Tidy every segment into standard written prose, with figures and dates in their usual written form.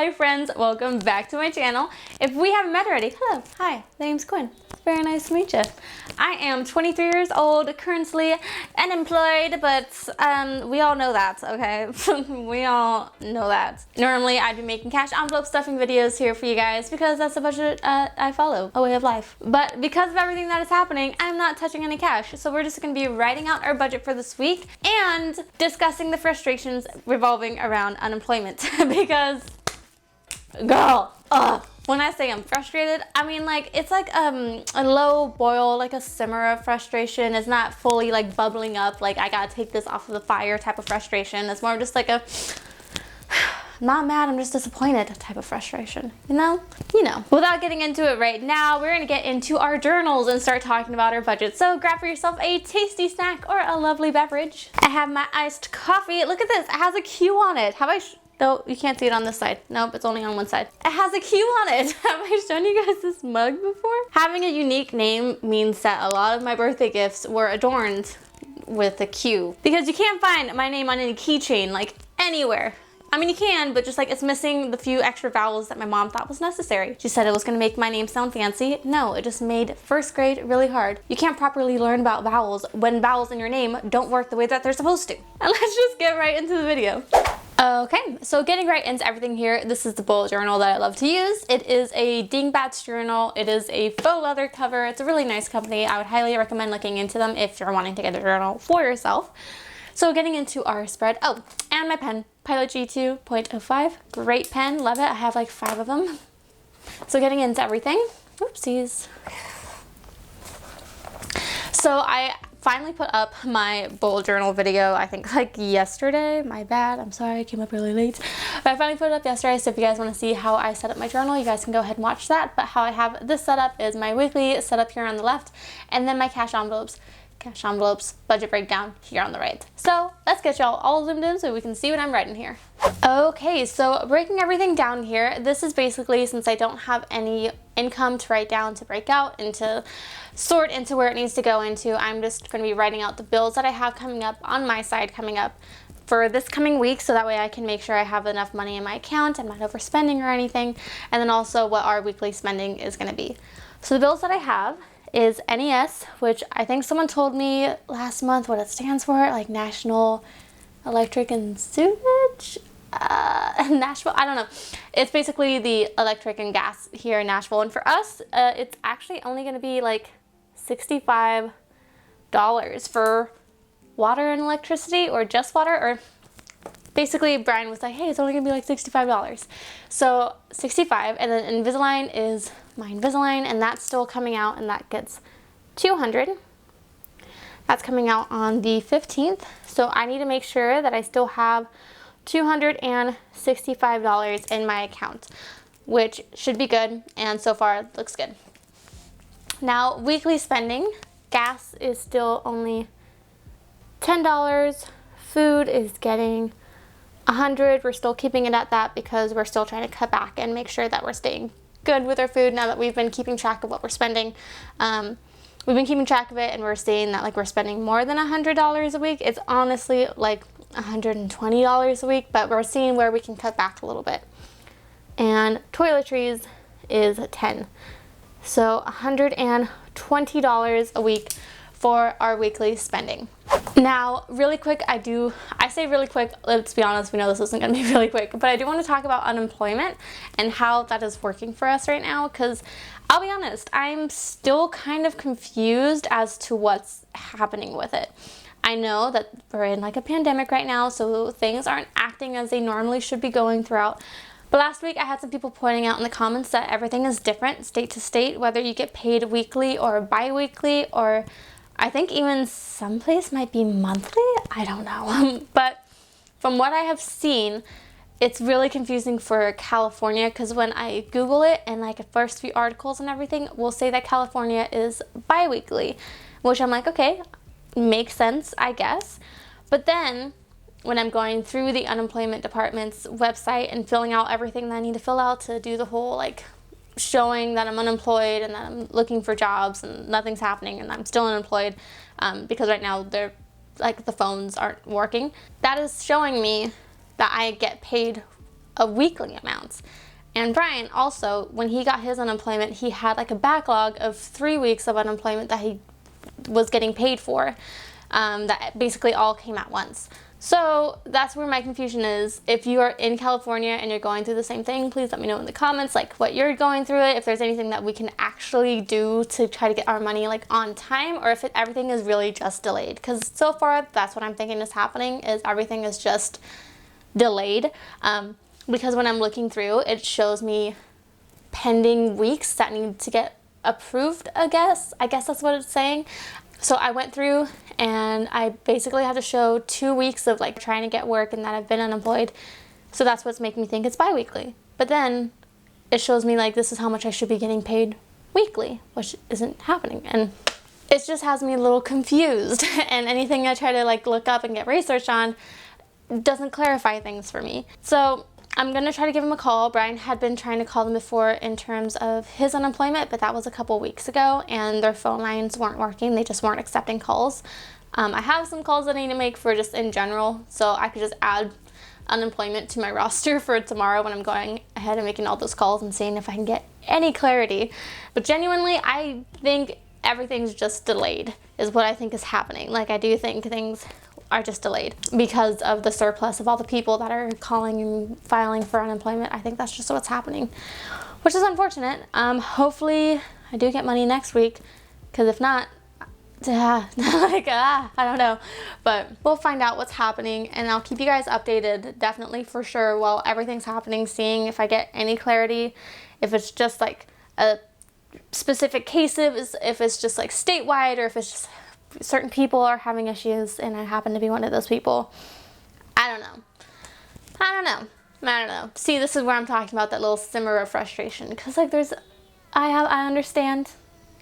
Hi friends, welcome back to my channel. If we haven't met already, hello, hi, my name's Quinn. It's very nice to meet you. I am 23 years old, currently unemployed, but we all know that, okay? We all know that. Normally I'd be making cash envelope stuffing videos here for you guys because that's the budget I follow, a way of life. But because of everything that is happening, I'm not touching any cash. So we're just gonna be writing out our budget for this week and discussing the frustrations revolving around unemployment because, girl, when I say I'm frustrated, I mean like it's like a low boil, like a simmer of frustration. It's not fully like bubbling up, like I gotta take this off of the fire type of frustration. It's more just like a not mad, I'm just disappointed type of frustration, you know? Without getting into it right now, we're gonna get into our journals and start talking about our budget. So grab for yourself a tasty snack or a lovely beverage. I have my iced coffee. Look at this, it has a Q on it. Have I no, you can't see it on this side. Nope, it's only on one side. It has a Q on it. Have I shown you guys this mug before? Having a unique name means that a lot of my birthday gifts were adorned with a Q. Because you can't find my name on any keychain, like anywhere. I mean, you can, but just like it's missing the few extra vowels that my mom thought was necessary. She said it was gonna make my name sound fancy. No, it just made first grade really hard. You can't properly learn about vowels when vowels in your name don't work the way that they're supposed to. And let's just get right into the video. Okay, so getting right into everything here, this is the bullet journal that I love to use. It is a Dingbats journal. It is a faux leather cover. It's a really nice company. I would highly recommend looking into them if you're wanting to get a journal for yourself. So getting into our spread, oh, and my pen, Pilot G2.05, great pen, love it. I have like 5 of them. So getting into everything, oopsies. So I finally put up my bullet journal video, I think like yesterday, my bad, I'm sorry, I came up really late. But I finally put it up yesterday, so if you guys want to see how I set up my journal, you guys can go ahead and watch that. But how I have this set up is my weekly setup here on the left, and then my cash envelopes, budget breakdown here on the right. So let's get y'all all zoomed in so we can see what I'm writing here. Okay, so breaking everything down here, this is basically, since I don't have any income to write down, to break out and to sort into where it needs to go into, I'm just going to be writing out the bills that I have coming up on my side coming up for this coming week, so that way I can make sure I have enough money in my account, I'm not overspending or anything, and then also what our weekly spending is going to be. So the bills that I have is NES, which I think someone told me last month what it stands for, like National Electric and Sewage? Nashville, I don't know. It's basically the electric and gas here in Nashville, and for us, it's actually only going to be like $65 for water and electricity, or just water, or basically Brian was like, hey, it's only gonna be like $65. So 65, and then Invisalign is my Invisalign, and that's still coming out, and that gets $200. That's coming out on the 15th. So I need to make sure that I still have $265 in my account, which should be good, and so far it looks good. Now, weekly spending, gas is still only $10. Food is getting $100. We're still keeping it at that because we're still trying to cut back and make sure that we're staying good with our food now that we've been keeping track of what we're spending. We've been keeping track of it, and we're seeing that like we're spending more than $100 a week. It's honestly like $120 a week, but we're seeing where we can cut back a little bit. And toiletries is 10. So $120 a week for our weekly spending. Now, really quick, I say really quick, let's be honest, we know this isn't gonna be really quick, but I do want to talk about unemployment and how that is working for us right now, because I'll be honest, I'm still kind of confused as to what's happening with it. I know that we're in like a pandemic right now, so things aren't acting as they normally should be going throughout. But last week I had some people pointing out in the comments that everything is different state to state, whether you get paid weekly or bi-weekly, or I think even someplace might be monthly, I don't know. But from what I have seen, it's really confusing for California, because when I Google it and like the first few articles and everything will say that California is bi-weekly, which I'm like, okay, makes sense, I guess. But then when I'm going through the unemployment department's website and filling out everything that I need to fill out to do the whole like showing that I'm unemployed and that I'm looking for jobs and nothing's happening and I'm still unemployed, because right now they're like the phones aren't working, that is showing me that I get paid of weekly amounts. And Brian also, when he got his unemployment, he had like a backlog of 3 weeks of unemployment that he was getting paid for, that basically all came at once. So that's where my confusion is. If you are in California and you're going through the same thing, please let me know in the comments like what you're going through it, if there's anything that we can actually do to try to get our money like on time, or if everything is really just delayed. Because so far that's what I'm thinking is happening, is everything is just delayed. Because when I'm looking through, it shows me pending weeks that need to get approved, I guess that's what it's saying. So I went through and I basically had to show 2 weeks of like trying to get work and that I've been unemployed. So that's what's making me think it's bi-weekly. But then it shows me like this is how much I should be getting paid weekly, which isn't happening. And it just has me a little confused. And anything I try to like look up and get research on doesn't clarify things for me. So I'm going to try to give him a call. Brian had been trying to call them before in terms of his unemployment, but that was a couple weeks ago and their phone lines weren't working. They just weren't accepting calls. I have some calls that I need to make for just in general, so I could just add unemployment to my roster for tomorrow when I'm going ahead and making all those calls and seeing if I can get any clarity. But genuinely, I think everything's just delayed is what I think is happening. Like, I do think things are just delayed because of the surplus of all the people that are calling and filing for unemployment. I think that's just what's happening, which is unfortunate. Hopefully I do get money next week, because if not, I don't know, but we'll find out what's happening and I'll keep you guys updated, definitely, for sure, while everything's happening, seeing if I get any clarity, if it's just like a specific cases, if it's just like statewide, or if it's just certain people are having issues and I happen to be one of those people. I don't know. See, this is where I'm talking about that little simmer of frustration, because like I understand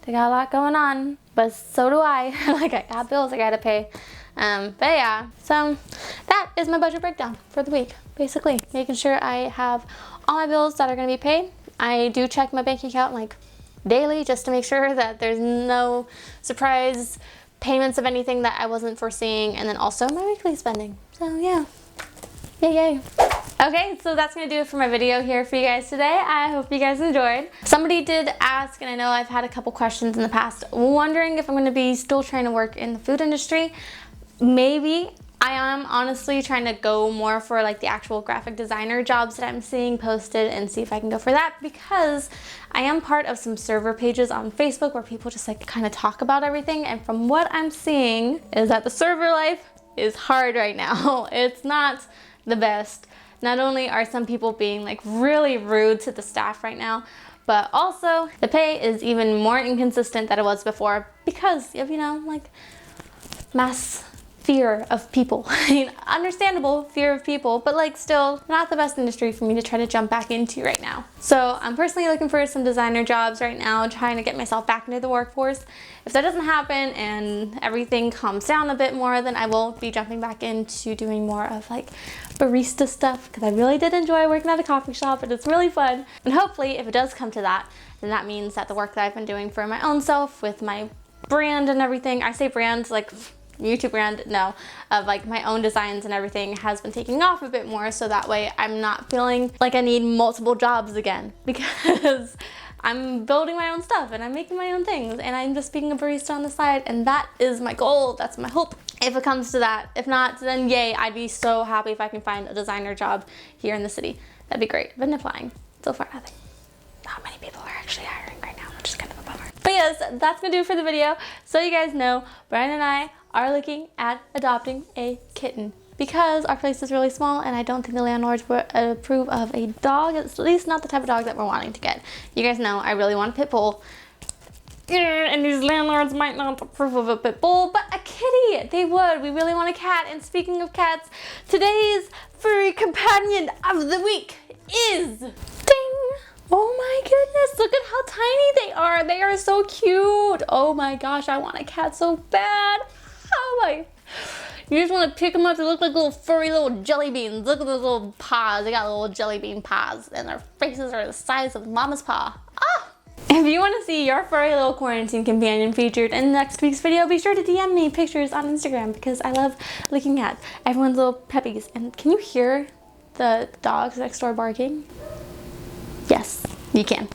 they got a lot going on, but so do I. Like, I got bills I gotta pay. But yeah, so that is my budget breakdown for the week. Basically making sure I have all my bills that are gonna be paid. I do check my bank account like daily just to make sure that there's no surprise payments of anything that I wasn't foreseeing, and then also my weekly spending. So yeah, yay. Okay, so that's gonna do it for my video here for you guys today. I hope you guys enjoyed. Somebody did ask, and I know I've had a couple questions in the past, wondering if I'm gonna be still trying to work in the food industry. Maybe. I am honestly trying to go more for like the actual graphic designer jobs that I'm seeing posted, and see if I can go for that, because I am part of some server pages on Facebook where people just like kind of talk about everything, and from what I'm seeing is that the server life is hard right now. It's not the best. Not only are some people being like really rude to the staff right now, but also the pay is even more inconsistent than it was before because of, you know, like mass fear of people. I mean, understandable fear of people, but like still not the best industry for me to try to jump back into right now. So I'm personally looking for some designer jobs right now, trying to get myself back into the workforce. If that doesn't happen and everything calms down a bit more, then I will be jumping back into doing more of like barista stuff, because I really did enjoy working at a coffee shop and it's really fun. And hopefully if it does come to that, then that means that the work that I've been doing for my own self with my brand and everything, I say brand like YouTube brand, no, of like my own designs and everything, has been taking off a bit more, so that way I'm not feeling like I need multiple jobs again, because I'm building my own stuff and I'm making my own things and I'm just being a barista on the side, and that is my goal, that's my hope, if it comes to that. If not, then yay, I'd be so happy if I can find a designer job here in the city. That'd be great. I've been applying, so far nothing. Not many people are actually hiring right now, which is kind of a bummer. But yes, that's gonna do it for the video. So you guys know, Brian and I are looking at adopting a kitten, because our place is really small and I don't think the landlords would approve of a dog, at least not the type of dog that we're wanting to get. You guys know I really want a pit bull, and these landlords might not approve of a pit bull, but a kitty, they would. We really want a cat. And speaking of cats, today's furry companion of the week is ding! Oh my goodness, look at how tiny they are. They are so cute. Oh my gosh, I want a cat so bad. Oh my. You just want to pick them up. They look like little furry little jelly beans. Look at those little paws. They got little jelly bean paws, and their faces are the size of mama's paw. Ah! If you want to see your furry little quarantine companion featured in next week's video, be sure to DM me pictures on Instagram, because I love looking at everyone's little puppies. And can you hear the dogs next door barking? Yes, you can.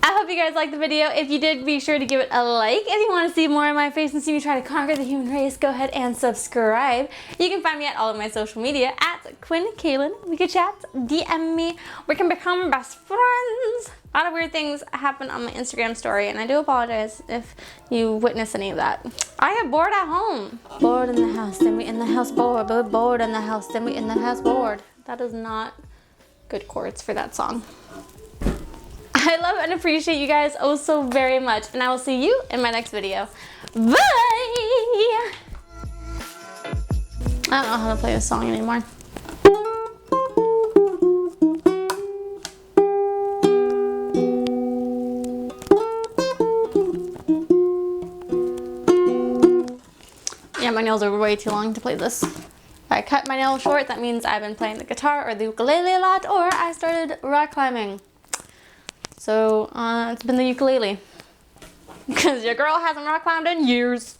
I hope you guys liked the video. If you did, be sure to give it a like. If you want to see more of my face and see me try to conquer the human race, go ahead and subscribe. You can find me at all of my social media at Quinn Kaylin. We can chat, DM me. We can become best friends. A lot of weird things happen on my Instagram story, and I do apologize if you witness any of that. I get bored at home. Bored in the house, then we in the house bored. But bored in the house, then we in the house bored. That is not good chords for that song. I love and appreciate you guys oh so very much, and I will see you in my next video. Bye! I don't know how to play this song anymore. Yeah, my nails are way too long to play this. If I cut my nails short, that means I've been playing the guitar or the ukulele a lot, or I started rock climbing. So, it's been the ukulele. Because your girl hasn't rock climbed in years.